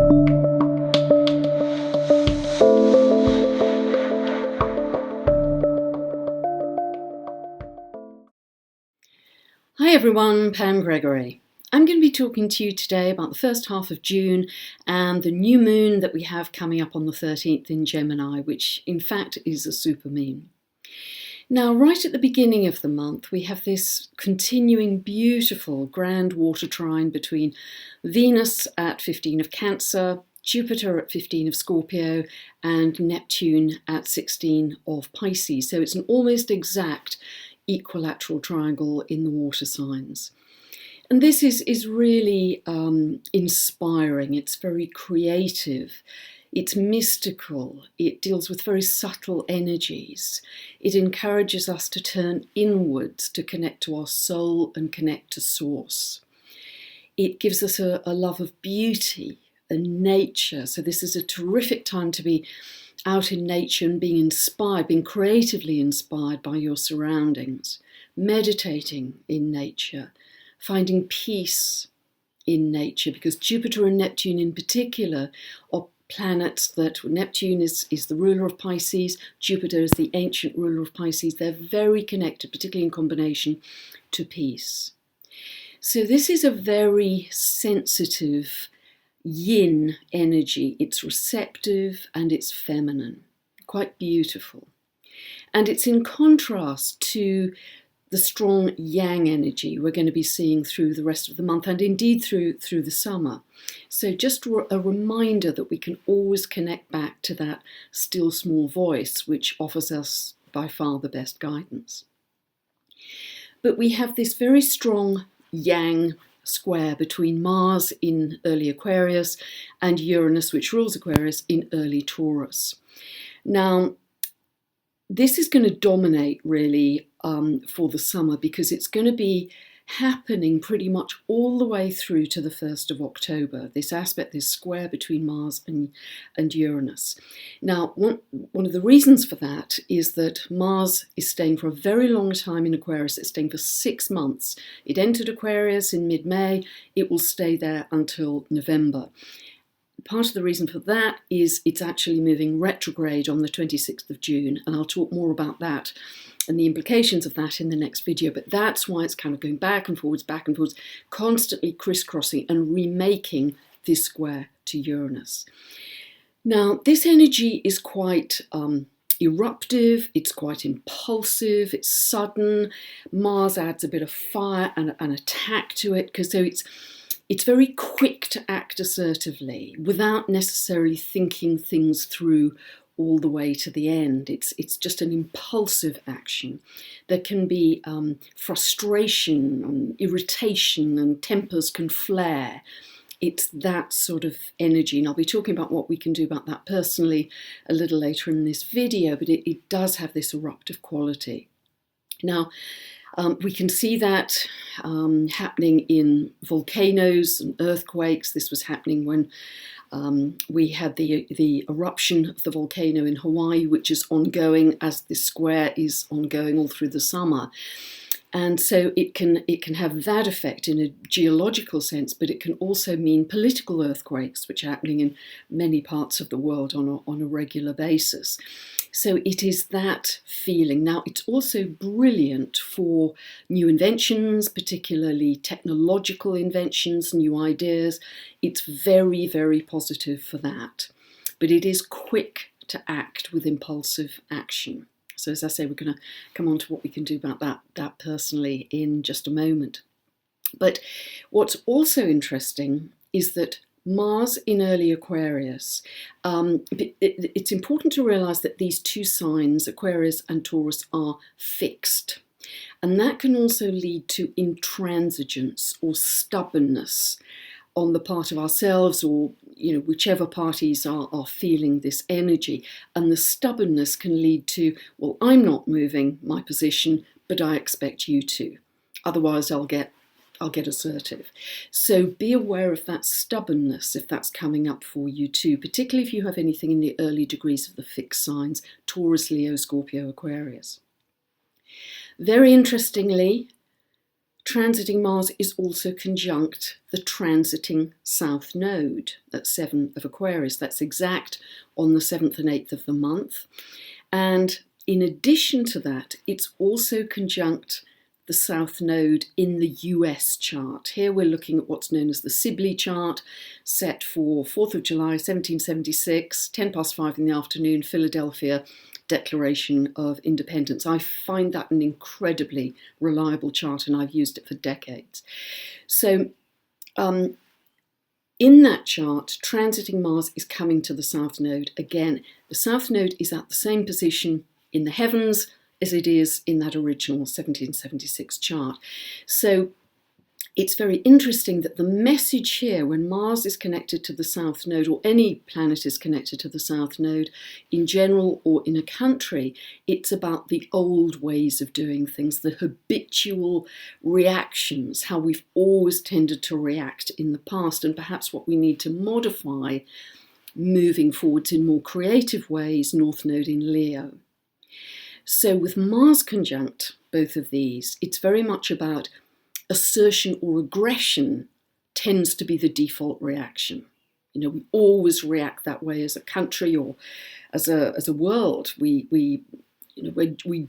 Hi everyone, Pam Gregory. I'm going to be talking to you today about the first half of June and the new moon that we have coming up on the 13th in Gemini, which in fact is a supermoon. Now, right at the beginning of the month, we have this continuing beautiful grand water trine between Venus at 15 of Cancer, Jupiter at 15 of Scorpio, and Neptune at 16 of Pisces. So it's an almost exact equilateral triangle in the water signs. And this is really inspiring. It's very creative. It's mystical. It deals with very subtle energies. It encourages us to turn inwards to connect to our soul and connect to source. It gives us a love of beauty and nature. So this is a terrific time to be out in nature and being inspired, being creatively inspired by your surroundings, meditating in nature, finding peace in nature, because Jupiter and Neptune in particular are planets that Neptune is the ruler of Pisces, Jupiter is the ancient ruler of Pisces. They're very connected, particularly in combination, to peace. So this is a very sensitive yin energy. It's receptive and it's feminine, quite beautiful. And it's in contrast to the strong yang energy we're going to be seeing through the rest of the month and indeed through the summer. So just a reminder that we can always connect back to that still small voice, which offers us by far the best guidance. But we have this very strong yang square between Mars in early Aquarius and Uranus, which rules Aquarius, in early Taurus. Now, this is going to dominate really for the summer, because it's going to be happening pretty much all the way through to the 1st of October, this aspect, this square between Mars and Uranus. Now, one of the reasons for that is that Mars is staying for a very long time in Aquarius. It's staying for 6 months. It entered Aquarius in mid-May. It will stay there until November. Part of the reason for that is it's actually moving retrograde on the 26th of June, and I'll talk more about that and the implications of that in the next video. But that's why it's kind of going back and forwards, constantly crisscrossing and remaking this square to Uranus. Now, this energy is quite eruptive, it's quite impulsive, it's sudden. Mars adds a bit of fire and an attack to it, because so it's very quick to act assertively without necessarily thinking things through all the way to the end. It's just an impulsive action. There can be frustration and irritation, and tempers can flare. It's that sort of energy, and I'll be talking about what we can do about that personally a little later in this video, but it does have this eruptive quality. Now, we can see that happening in volcanoes and earthquakes. This was happening when we had the eruption of the volcano in Hawaii, which is ongoing as this square is ongoing all through the summer. And so it can have that effect in a geological sense, but it can also mean political earthquakes, which are happening in many parts of the world on a regular basis. So it is that feeling. Now, it's also brilliant for new inventions, particularly technological inventions, new ideas. It's very, very positive for that. But it is quick to act with impulsive action. So as I say, we're going to come on to what we can do about that personally in just a moment. But what's also interesting is that Mars in early Aquarius, it's important to realise that these two signs, Aquarius and Taurus, are fixed. And that can also lead to intransigence or stubbornness on the part of ourselves, or whichever parties are feeling this energy. And the stubbornness can lead to, well, I'm not moving my position, but I expect you to. Otherwise, I'll get assertive. So be aware of that stubbornness if that's coming up for you too, particularly if you have anything in the early degrees of the fixed signs, Taurus, Leo, Scorpio, Aquarius. Very interestingly, transiting Mars is also conjunct the transiting South Node at 7 of Aquarius. That's exact on the 7th and 8th of the month. And in addition to that, it's also conjunct the South Node in the US chart. Here we're looking at what's known as the Sibley chart, set for 4th of July 1776, 10 past 5 in the afternoon, Philadelphia, Declaration of Independence. I find that an incredibly reliable chart, and I've used it for decades. So in that chart, transiting Mars is coming to the South Node. Again, the South Node is at the same position in the heavens as it is in that original 1776 chart. So it's very interesting that the message here, when Mars is connected to the South Node, or any planet is connected to the South Node in general or in a country, it's about the old ways of doing things, the habitual reactions, how we've always tended to react in the past, and perhaps what we need to modify moving forwards in more creative ways, North Node in Leo. So with Mars conjunct both of these, it's very much about assertion or aggression tends to be the default reaction. You know, we always react that way as a country or as a world. We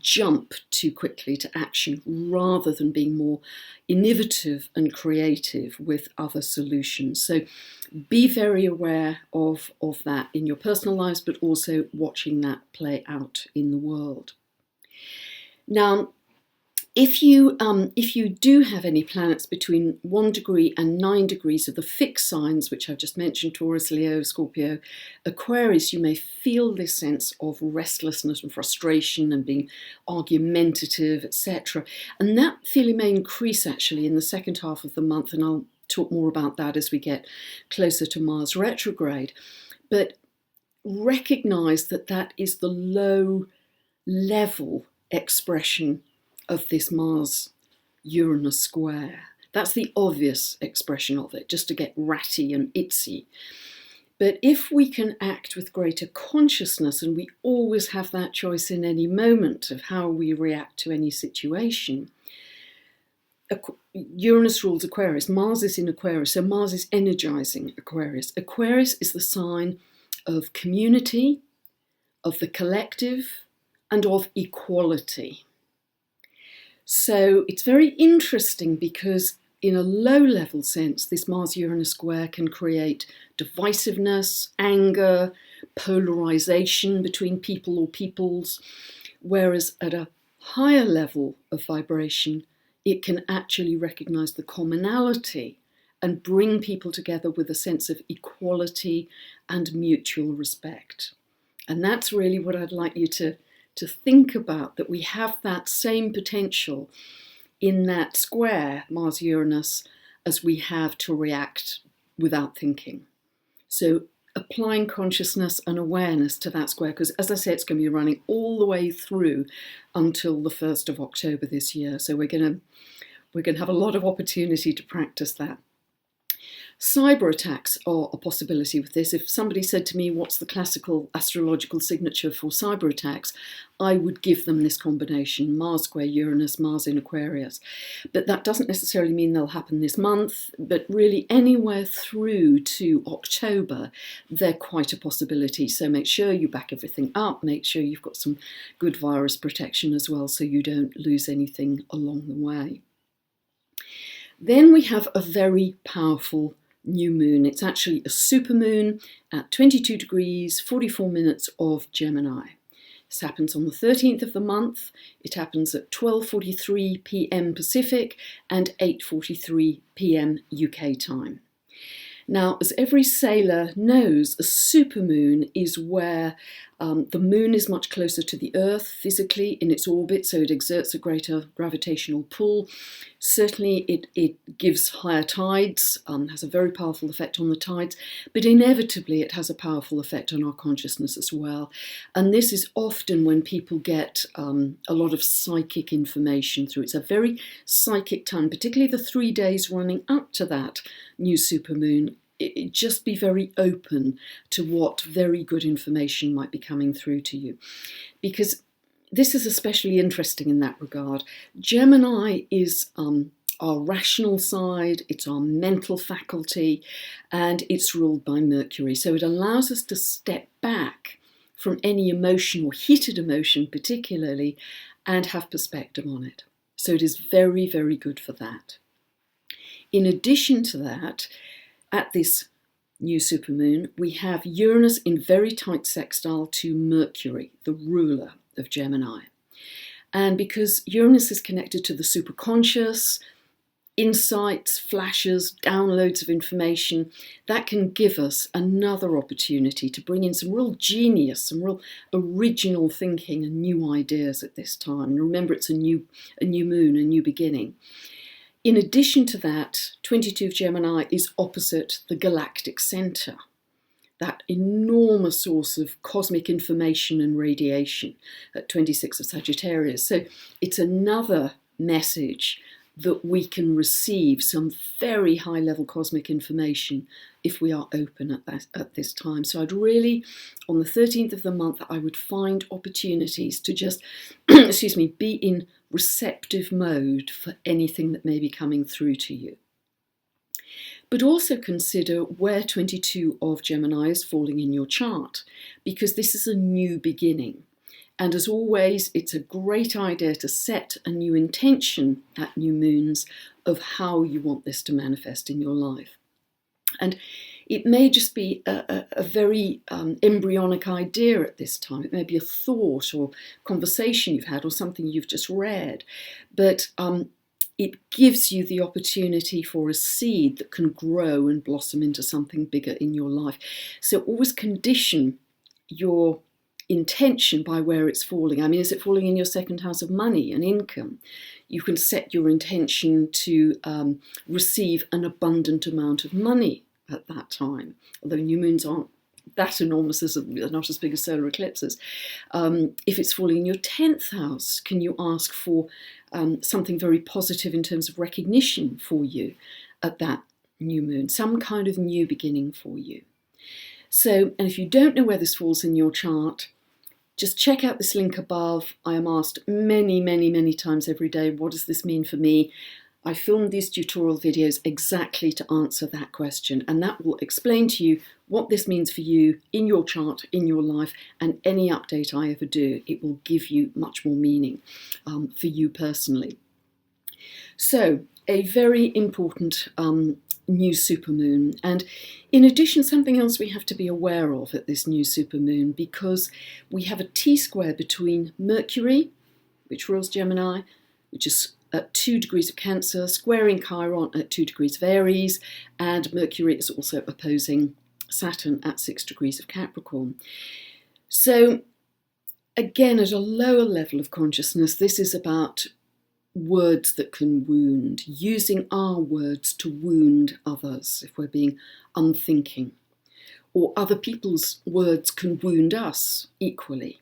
jump too quickly to action rather than being more innovative and creative with other solutions. So be very aware of that in your personal lives, but also watching that play out in the world. Now, if you do have any planets between 1 degree and 9 degrees of the fixed signs, which I've just mentioned, Taurus, Leo, Scorpio, Aquarius, you may feel this sense of restlessness and frustration and being argumentative, etc. And that feeling may increase actually in the second half of the month, and I'll talk more about that as we get closer to Mars retrograde. But recognize that that is the low level expression of this Mars-Uranus square. That's the obvious expression of it, just to get ratty and itsy. But if we can act with greater consciousness, and we always have that choice in any moment of how we react to any situation. Uranus rules Aquarius, Mars is in Aquarius, so Mars is energizing Aquarius. Aquarius is the sign of community, of the collective, and of equality. So it's very interesting because in a low-level sense, this Mars-Uranus square can create divisiveness, anger, polarization between people or peoples, whereas at a higher level of vibration, it can actually recognize the commonality and bring people together with a sense of equality and mutual respect. And that's really what I'd like you to think about, that we have that same potential in that square, Mars-Uranus, as we have to react without thinking. So applying consciousness and awareness to that square, because as I say, it's going to be running all the way through until the 1st of October this year. So we're going to have a lot of opportunity to practice that. Cyber attacks are a possibility with this. If somebody said to me, what's the classical astrological signature for cyber attacks, I would give them this combination, Mars square Uranus, Mars in Aquarius. But that doesn't necessarily mean they'll happen this month, but really anywhere through to October, they're quite a possibility. So make sure you back everything up, make sure you've got some good virus protection as well, so you don't lose anything along the way. Then we have a very powerful new moon. It's actually a supermoon at 22 degrees, 44 minutes of Gemini. This happens on the 13th of the month. It happens at 12:43 p.m. Pacific and 8:43 p.m. UK time. Now, as every sailor knows, a supermoon is where the moon is much closer to the Earth physically in its orbit, so it exerts a greater gravitational pull. Certainly it gives higher tides, has a very powerful effect on the tides, but inevitably it has a powerful effect on our consciousness as well. And this is often when people get a lot of psychic information through. It's a very psychic time, particularly the 3 days running up to that new supermoon. Just be very open to what very good information might be coming through to you, because this is especially interesting in that regard. Gemini is our rational side, it's our mental faculty, and it's ruled by Mercury. So it allows us to step back from any emotion or heated emotion particularly and have perspective on it. So it is very, very good for that. In addition to that, at this new supermoon, we have Uranus in very tight sextile to Mercury, the ruler of Gemini. And because Uranus is connected to the superconscious, insights, flashes, downloads of information, that can give us another opportunity to bring in some real genius, some real original thinking and new ideas at this time. And remember, it's a new moon, a new beginning. In addition to that, 22 of Gemini is opposite the galactic centre, that enormous source of cosmic information and radiation at 26 of Sagittarius. So it's another message that we can receive some very high level cosmic information if we are open at this time. So I'd really, on the 13th of the month, I would find opportunities to just, be in receptive mode for anything that may be coming through to you. But also consider where 22 of Gemini is falling in your chart, because this is a new beginning. And as always, it's a great idea to set a new intention at new moons of how you want this to manifest in your life. And it may just be a very embryonic idea at this time. It may be a thought or conversation you've had or something you've just read. But it gives you the opportunity for a seed that can grow and blossom into something bigger in your life. So always condition your intention by where it's falling. I mean, is it falling in your second house of money and income? You can set your intention to receive an abundant amount of money at that time, although new moons aren't that enormous, not as big as solar eclipses. If it's falling in your 10th house, can you ask for something very positive in terms of recognition for you at that new moon, some kind of new beginning for you? So, and if you don't know where this falls in your chart, just check out this link above. I am asked many, many, many times every day, what does this mean for me? I filmed these tutorial videos exactly to answer that question, and that will explain to you what this means for you in your chart, in your life, and any update I ever do. It will give you much more meaning for you personally. So, a very important new supermoon. And in addition, something else we have to be aware of at this new supermoon, because we have a T-square between Mercury, which rules Gemini, which is at 2 degrees of Cancer, squaring Chiron at 2 degrees of Aries, and Mercury is also opposing Saturn at 6 degrees of Capricorn. So again, at a lower level of consciousness, this is about words that can wound, using our words to wound others if we're being unthinking, or other people's words can wound us equally.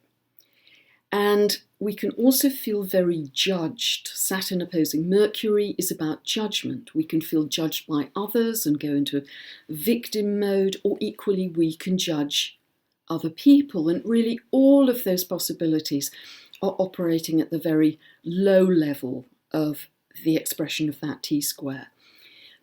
And we can also feel very judged. Saturn opposing Mercury is about judgment. We can feel judged by others and go into victim mode, or equally we can judge other people. And really all of those possibilities are operating at the very low level of the expression of that T-square.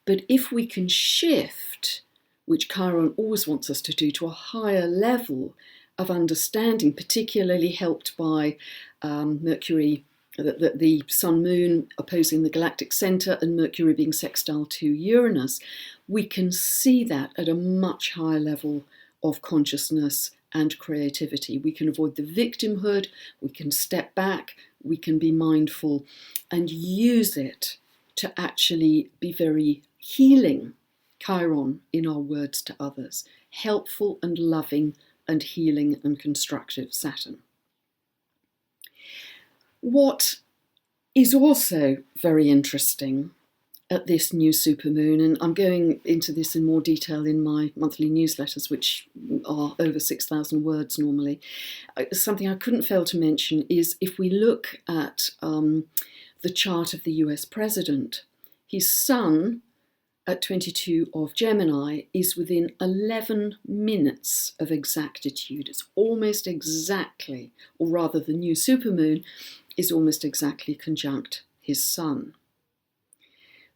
But if we can shift, which Chiron always wants us to do, to a higher level of understanding, particularly helped by Mercury, the Sun-Moon opposing the galactic centre and Mercury being sextile to Uranus, we can see that at a much higher level of consciousness and creativity. We can avoid the victimhood, we can step back, we can be mindful and use it to actually be very healing, Chiron, in our words to others, helpful and loving and healing and constructive Saturn. What is also very interesting at this new supermoon, and I'm going into this in more detail in my monthly newsletters, which are over 6,000 words normally, something I couldn't fail to mention is if we look at the chart of the US president, his sun at 22 of Gemini is within 11 minutes of exactitude. It's almost exactly, or rather the new supermoon is almost exactly conjunct his sun.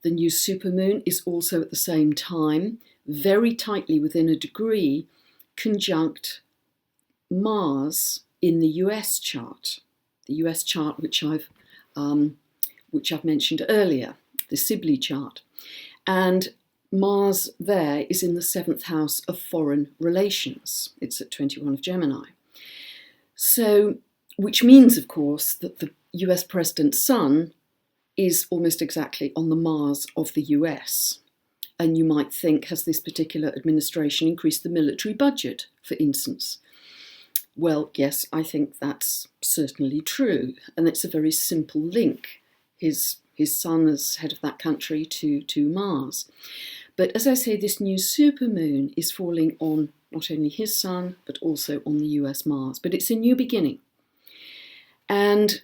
the new supermoon is also at the same time, very tightly within a degree, conjunct Mars in the US chart. The US chart which I've mentioned earlier, the Sibley chart. And Mars there is in the 7th house of foreign relations. It's at 21 of Gemini. So, which means, of course, that the US President's Sun is almost exactly on the Mars of the US. And you might think, has this particular administration increased the military budget, for instance? Well, yes, I think that's certainly true. And it's a very simple link, his son as head of that country to Mars. But as I say, this new supermoon is falling on not only his sun, but also on the US Mars. But it's a new beginning. And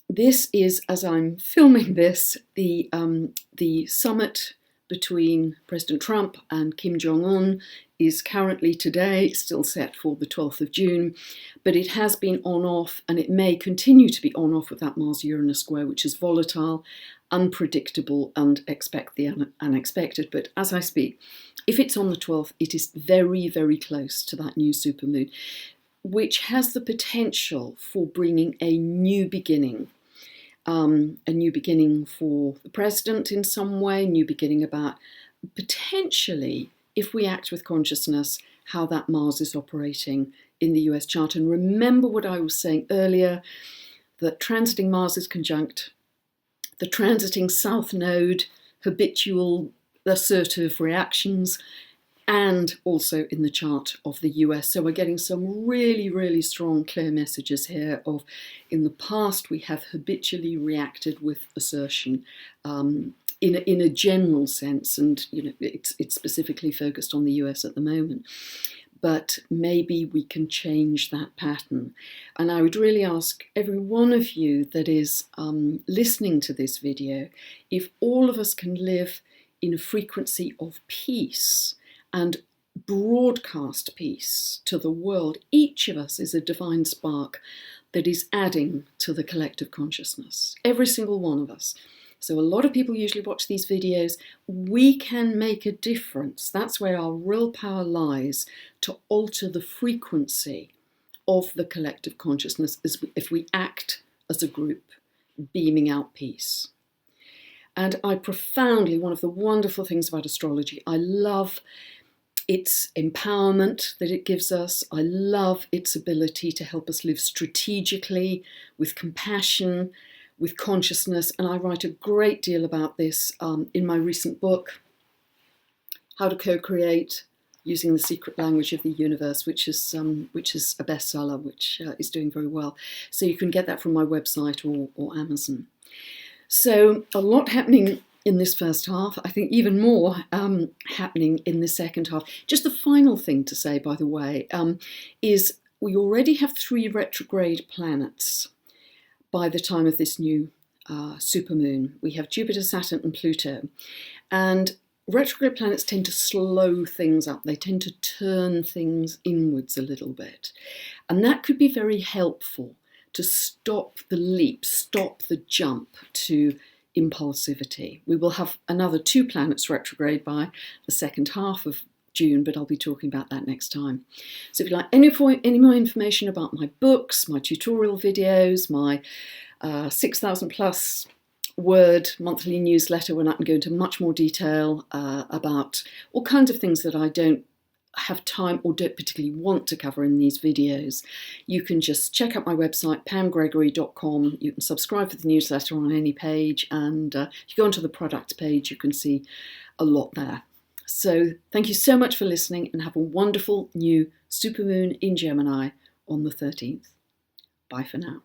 this is, as I'm filming this, the summit between President Trump and Kim Jong-un is currently today, still set for the 12th of June, but it has been on-off, and it may continue to be on-off with that Mars-Uranus square, which is volatile, unpredictable, and expect the unexpected. But as I speak, if it's on the 12th, it is very, very close to that new supermoon, which has the potential for bringing a new beginning for the president in some way, new beginning about potentially, if we act with consciousness, how that Mars is operating in the US chart. And remember what I was saying earlier, that transiting Mars is conjunct the transiting South Node, habitual assertive reactions, and also in the chart of the US. So we're getting some really, really strong, clear messages here of, in the past, we have habitually reacted with assertion in a general sense, and it's specifically focused on the US at the moment. But maybe we can change that pattern. And I would really ask every one of you that is listening to this video, if all of us can live in a frequency of peace and broadcast peace to the world. Each of us is a divine spark that is adding to the collective consciousness. Every single one of us. So a lot of people usually watch these videos. We can make a difference. That's where our real power lies, to alter the frequency of the collective consciousness if we act as a group, beaming out peace. And one of the wonderful things about astrology, I love its empowerment that it gives us. I love its ability to help us live strategically, with compassion, with consciousness. And I write a great deal about this in my recent book, How to Co-Create Using the Secret Language of the Universe, which is a bestseller, which is doing very well. So you can get that from my website or Amazon. So a lot happening in this first half. I think even more happening in the second half. Just the final thing to say, by the way, is we already have 3 retrograde planets by the time of this new supermoon. We have Jupiter, Saturn and Pluto. And retrograde planets tend to slow things up. They tend to turn things inwards a little bit. And that could be very helpful to stop the leap, stop the jump to impulsivity. We will have another 2 planets retrograde by the second half of June, but I'll be talking about that next time. So if you'd like any more information about my books, my tutorial videos, my 6,000 plus word monthly newsletter, when I can go into much more detail about all kinds of things that I don't have time or don't particularly want to cover in these videos, you can just check out my website, pamgregory.com. You can subscribe for the newsletter on any page, and if you go onto the product page, you can see a lot there. So thank you so much for listening, and have a wonderful new supermoon in Gemini on the 13th. Bye for now.